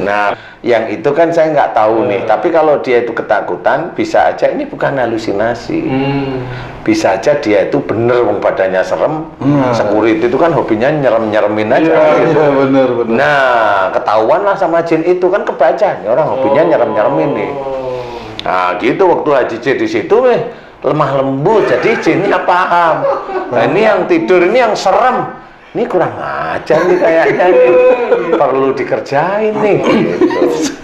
Nah, yang itu kan saya nggak tahu nih. Tapi kalau dia itu ketakutan, bisa aja ini bukan halusinasi. Bisa aja dia itu bener, wong badannya serem. Security itu kan hobinya nyerem-nyeremin aja. Gitu. Iya, bener. Nah, ketahuan lah sama jin itu kan kebaca. Ini orang hobinya nyerem-nyeremin nih. Nah, gitu waktu Haji J di situ lemah lembut, jadi jinnya paham. Nah, ini yang tidur ini yang serem. Ini kurang ajar nih kayaknya nih. Perlu dikerjain nih gitu.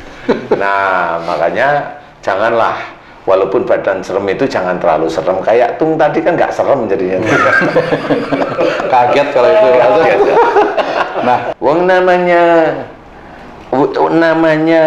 Nah, makanya janganlah, walaupun badan serem itu jangan terlalu serem. Kayak Tung tadi kan nggak serem jadinya. Kaget kalau itu. Kaget. Nah, wong namanya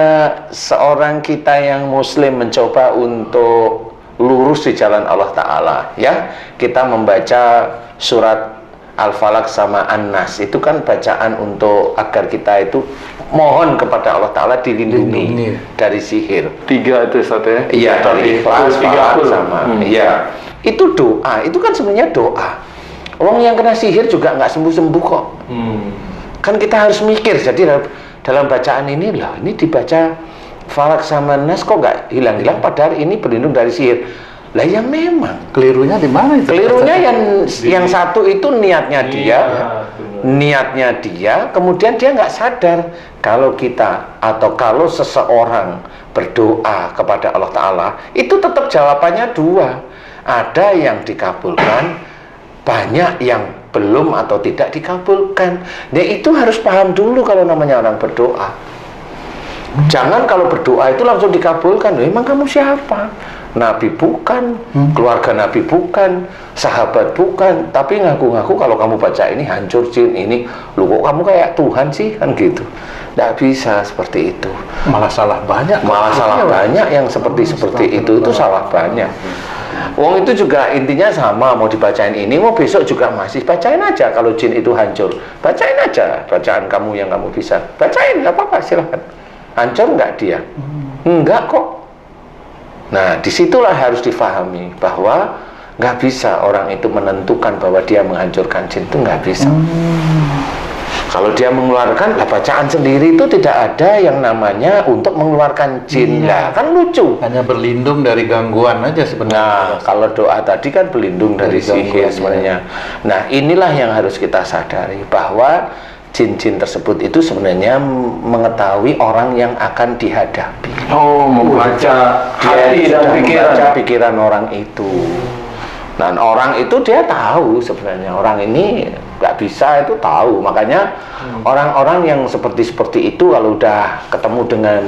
seorang kita yang muslim mencoba untuk lurus di jalan Allah Ta'ala, ya. Kita membaca surat Al-Falaq sama An-Nas, itu kan bacaan untuk agar kita itu mohon kepada Allah Ta'ala dilindungi dari sihir. 3 itu Ustaz ya? Iya, dari Ikhlas, Falaq sama iya. Itu doa, itu kan sebenarnya doa. Orang yang kena sihir juga nggak sembuh-sembuh kok. Kan kita harus mikir, jadi dalam bacaan ini loh, ini dibaca Falaq sama Nas kok nggak hilang-hilang, padahal ini berlindung dari sihir. Lah ya memang. Kelirunya di mana itu? Kelirunya yang satu itu niatnya dia, kemudian dia nggak sadar kalau kita atau kalau seseorang berdoa kepada Allah Ta'ala, itu tetap jawabannya 2. Ada yang dikabulkan, banyak yang belum atau tidak dikabulkan. Nah, itu harus paham dulu kalau namanya orang berdoa. Jangan kalau berdoa itu langsung dikabulkan. Emang kamu siapa? Nabi bukan, keluarga Nabi bukan, sahabat bukan, tapi ngaku-ngaku kalau kamu baca ini hancur jin ini. Lu kok kamu kayak Tuhan sih? Kan gitu. Nggak bisa seperti itu. Malah salah banyak. Malah salah banyak yang seperti itu salah banyak. Wong itu juga intinya sama, mau dibacain ini, mau besok juga masih bacain aja. Kalau jin itu hancur, bacain aja bacaan kamu yang kamu bisa. Bacain, nggak apa-apa, silahkan. Hancur nggak dia? Enggak kok. Nah, disitulah harus difahami bahwa nggak bisa orang itu menentukan bahwa dia menghancurkan jin, itu nggak bisa. Kalau dia mengeluarkan, bacaan sendiri itu tidak ada yang namanya untuk mengeluarkan jin. Lah, kan lucu. Hanya berlindung dari gangguan aja sebenarnya. Nah, kalau doa tadi kan berlindung dari sihir sebenarnya. Nah, inilah yang harus kita sadari bahwa jin-jin tersebut itu sebenarnya mengetahui orang yang akan dihadapi. Membaca hati dan pikiran orang itu. Dan orang itu dia tahu sebenarnya orang ini nggak bisa, itu tahu. Makanya orang-orang yang seperti itu kalau udah ketemu dengan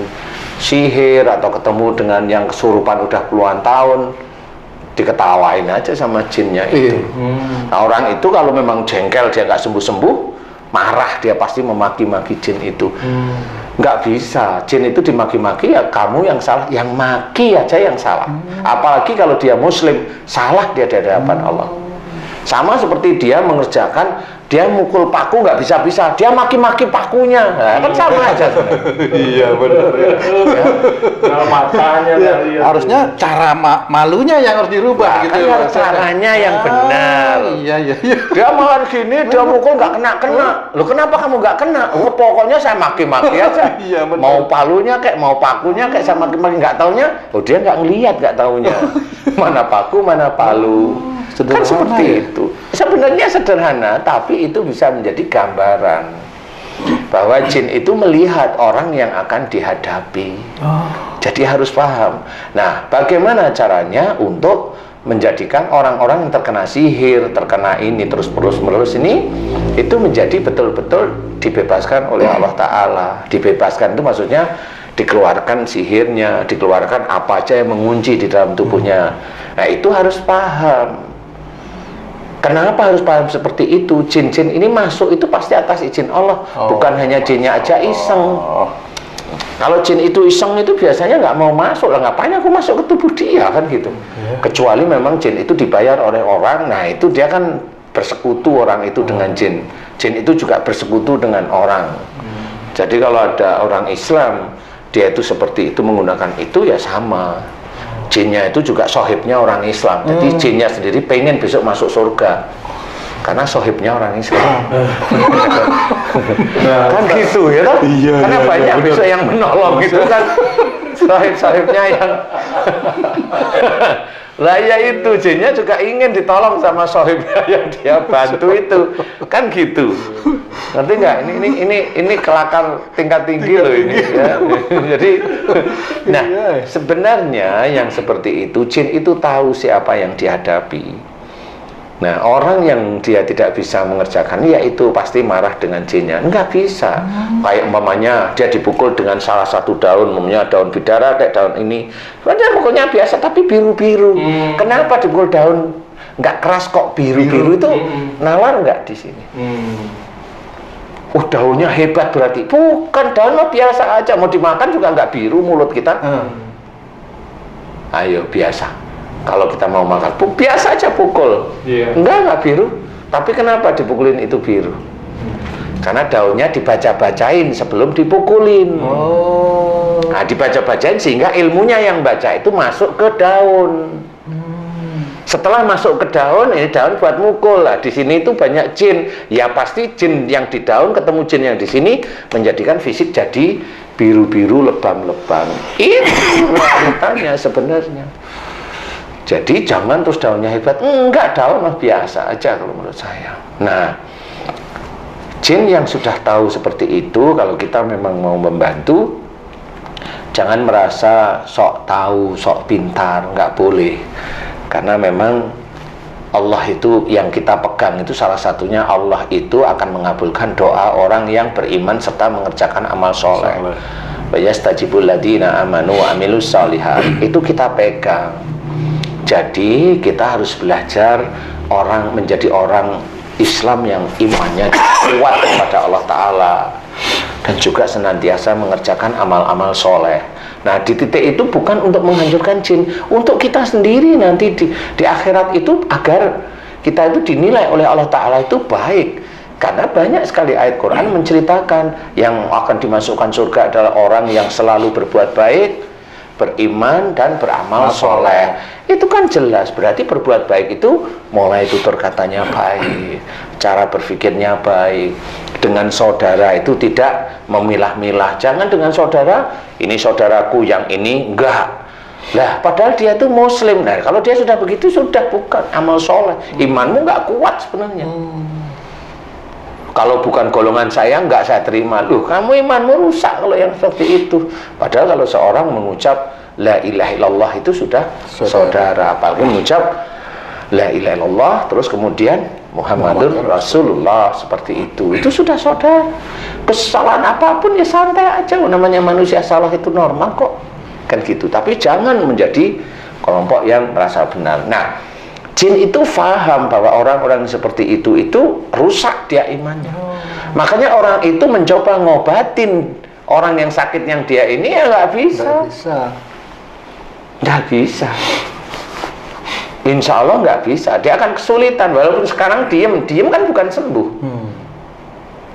sihir atau ketemu dengan yang kesurupan udah puluhan tahun, diketawain aja sama jinnya itu. Nah, orang itu kalau memang jengkel, dia nggak sembuh-sembuh, marah, dia pasti memaki-maki jin itu. Nggak bisa, jin itu dimaki-maki, ya kamu yang salah, yang maki aja yang salah. Apalagi kalau dia muslim, salah dia di hadapan Allah. Sama seperti dia mengerjakan, dia mukul paku nggak bisa-bisa, dia maki-maki pakunya, nah, kan sama aja sebenarnya. Iya benar. Matanya Harusnya cara malunya yang harus dirubah, Nah, gitu. kan caranya yang benar. Iya. Dia malah gini, dia mukul nggak kena. Loh, kenapa kamu nggak kena? Oh, pokoknya saya maki-maki aja. Iya, benar. Mau palunya kayak mau pakunya kayak saya maki-maki, nggak taunya. Oh, dia nggak ngelihat, nggak taunya. Mana paku, mana palu. Kan seperti itu. Sebenarnya sederhana, tapi itu bisa menjadi gambaran bahwa jin itu melihat orang yang akan dihadapi. Jadi harus paham. Nah, bagaimana caranya untuk menjadikan orang-orang yang terkena sihir, terkena ini terus-menerus ini, itu menjadi betul-betul dibebaskan oleh Allah Ta'ala. Dibebaskan itu maksudnya dikeluarkan sihirnya, dikeluarkan apa aja yang mengunci di dalam tubuhnya. Nah, itu harus paham. Kenapa harus paham seperti itu? Jin-jin ini masuk itu pasti atas izin Allah, bukan hanya jinnya aja iseng. Kalau jin itu iseng itu biasanya nggak mau masuk lah, ngapain aku masuk ke tubuh dia, kan gitu. Kecuali memang jin itu dibayar oleh orang, nah itu dia kan bersekutu orang itu dengan jin. Jin itu juga bersekutu dengan orang. Jadi kalau ada orang Islam, dia itu seperti itu menggunakan itu ya sama. Jinnya itu juga sohibnya orang Islam. Jadi jinnya sendiri pengen besok masuk surga. Karena sohibnya orang Islam. Kan gitu ya kan? Iya, Karena iya, banyak iya, besok yang menolong gitu kan. Sohib-sohibnya yang lah ya itu jinnya juga ingin ditolong sama sohibnya yang dia bantu itu kan gitu. Ngerti nggak? Ini kelakar tingkat tinggi loh ini ya. Jadi nah sebenarnya yang seperti itu jin itu tahu siapa yang dihadapi. Nah, orang yang dia tidak bisa mengerjakan, ya itu pasti marah dengan jinnya. Enggak bisa. Kayak umpamanya dia dipukul dengan salah satu daun, umpamanya daun bidara kayak daun ini. Padahal pokoknya biasa, tapi biru-biru. Kenapa dipukul daun nggak keras kok biru-biru itu? Nalar nggak di sini? Daunnya hebat berarti. Bukan, daun biasa aja. Mau dimakan juga nggak biru mulut kita. Ayo, biasa. Kalau kita mau makan, biasa aja pukul. Enggak biru. Tapi kenapa dipukulin itu biru? Karena daunnya dibaca-bacain sebelum dipukulin. Nah, dibaca-bacain sehingga ilmunya yang baca itu masuk ke daun. Setelah masuk ke daun, ini daun buat mukul. Nah, di sini itu banyak jin. Ya pasti jin yang di daun ketemu jin yang di sini menjadikan fisik jadi biru-biru, lebam-lebam. Itu realitanya sebenarnya. Jadi jangan terus daunnya hebat. Enggak, daun biasa aja kalau menurut saya. Nah, jin yang sudah tahu seperti itu, kalau kita memang mau membantu, jangan merasa sok tahu, sok pintar, nggak boleh. Karena memang Allah itu yang kita pegang itu salah satunya Allah itu akan mengabulkan doa orang yang beriman serta mengerjakan amal soleh. Wa yastajibul ladina amanu wa amilus sholihat. Itu kita pegang. Jadi kita harus belajar menjadi orang Islam yang imannya kuat kepada Allah Ta'ala dan juga senantiasa mengerjakan amal-amal soleh. Nah, di titik itu bukan untuk menghancurkan jin, untuk kita sendiri nanti di akhirat itu agar kita itu dinilai oleh Allah Ta'ala itu baik. Karena banyak sekali ayat Quran menceritakan yang akan dimasukkan surga adalah orang yang selalu berbuat baik, beriman dan beramal soleh. Itu kan jelas, berarti berbuat baik itu mulai tutur katanya baik, cara berpikirnya baik, dengan saudara itu tidak memilah-milah. Jangan dengan saudara, ini saudaraku, yang ini enggak. Lah, padahal dia itu muslim. Nah, kalau dia sudah begitu, sudah bukan amal soleh. Imanmu enggak kuat sebenarnya. Kalau bukan golongan saya, enggak saya terima. Loh, kamu imanmu rusak kalau yang seperti itu. Padahal kalau seorang mengucap la ilaha illallah itu sudah saudara. Apalagi mengucap la ilaha illallah terus kemudian Muhammadur Rasulullah seperti itu sudah saudara. Kesalahan apapun ya santai aja. Namanya manusia salah itu normal kok. Kan gitu. Tapi jangan menjadi kelompok yang merasa benar. Nah, jin itu faham bahwa orang-orang seperti itu rusak dia imannya. Makanya orang itu mencoba ngobatin orang yang sakit yang dia ini ya nggak bisa. Nggak bisa. Insya Allah nggak bisa. Dia akan kesulitan. Walaupun sekarang diem kan bukan sembuh.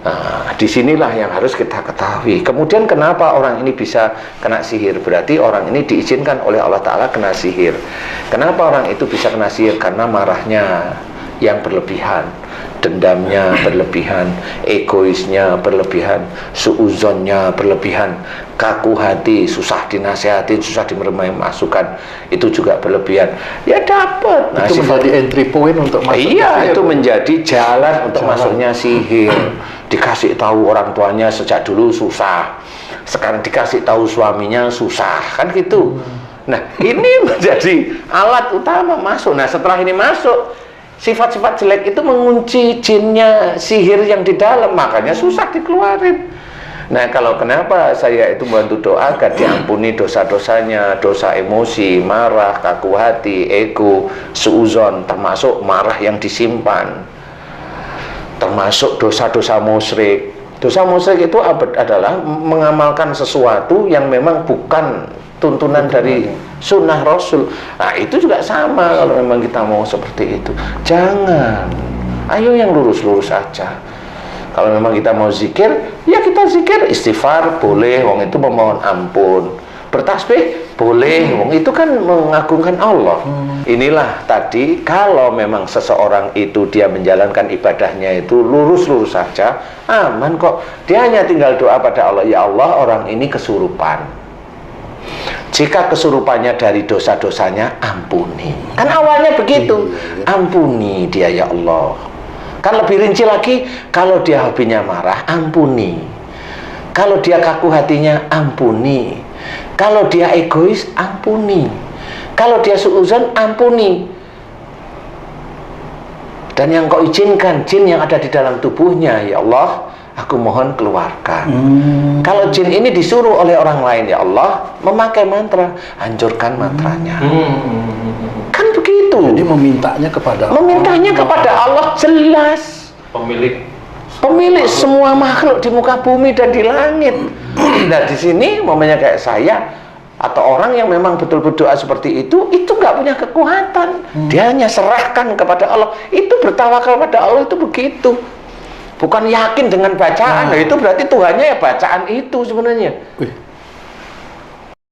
Nah, disinilah yang harus kita ketahui. Kemudian kenapa orang ini bisa kena sihir? Berarti orang ini diizinkan oleh Allah Ta'ala kena sihir. Kenapa orang itu bisa kena sihir? Karena marahnya yang berlebihan, dendamnya berlebihan, egoisnya berlebihan, suuzonnya berlebihan, kaku hati, susah dinasehatin, susah diberi masukan, itu juga berlebihan. Ya dapat. Nah, itu menjadi entry point untuk masuk. Iya, itu menjadi jalan untuk masuknya sihir. Dikasih tahu orang tuanya sejak dulu susah, sekarang dikasih tahu suaminya susah, kan gitu. Nah, ini menjadi alat utama masuk. Nah, setelah ini masuk, sifat-sifat jelek itu mengunci jinnya sihir yang di dalam, makanya susah dikeluarin. Nah, kalau kenapa saya itu bantu doa agar diampuni dosa-dosanya, dosa emosi, marah, kaku hati, ego, suuzon, termasuk marah yang disimpan, termasuk dosa-dosa musyrik. Dosa musyrik itu adalah mengamalkan sesuatu yang memang bukan tuntunan dari sunnah Rasul. Nah, itu juga sama kalau memang kita mau seperti itu. Jangan. Ayo yang lurus-lurus aja. Kalau memang kita mau zikir, ya kita zikir, istighfar boleh, wong itu memohon ampun. Bertasbih boleh, wong itu kan mengagungkan Allah. Inilah tadi, kalau memang seseorang itu dia menjalankan ibadahnya itu lurus-lurus saja, aman kok. Dia hanya tinggal doa pada Allah, ya Allah, orang ini kesurupan. Jika kesurupannya dari dosa-dosanya, ampuni. Kan awalnya begitu, ampuni dia ya Allah. Kan lebih rinci lagi, kalau dia hobinya marah, ampuni. Kalau dia kaku hatinya, ampuni. Kalau dia egois, ampuni. Kalau dia suudzon, ampuni. Dan yang kau izinkan, jin yang ada di dalam tubuhnya, ya Allah, aku mohon keluarkan. Kalau jin ini disuruh oleh orang lain, ya Allah, memakai mantra, hancurkan mantranya. Kan begitu. Jadi memintanya kepada Allah, jelas. Pemilik semua makhluk di muka bumi dan di langit. Nah, di sini momennya kayak saya atau orang yang memang betul-betul doa seperti itu nggak punya kekuatan. Dia hanya serahkan kepada Allah. Itu bertawakal pada Allah itu begitu. Bukan yakin dengan bacaan. Nah, itu berarti Tuhannya ya bacaan itu sebenarnya.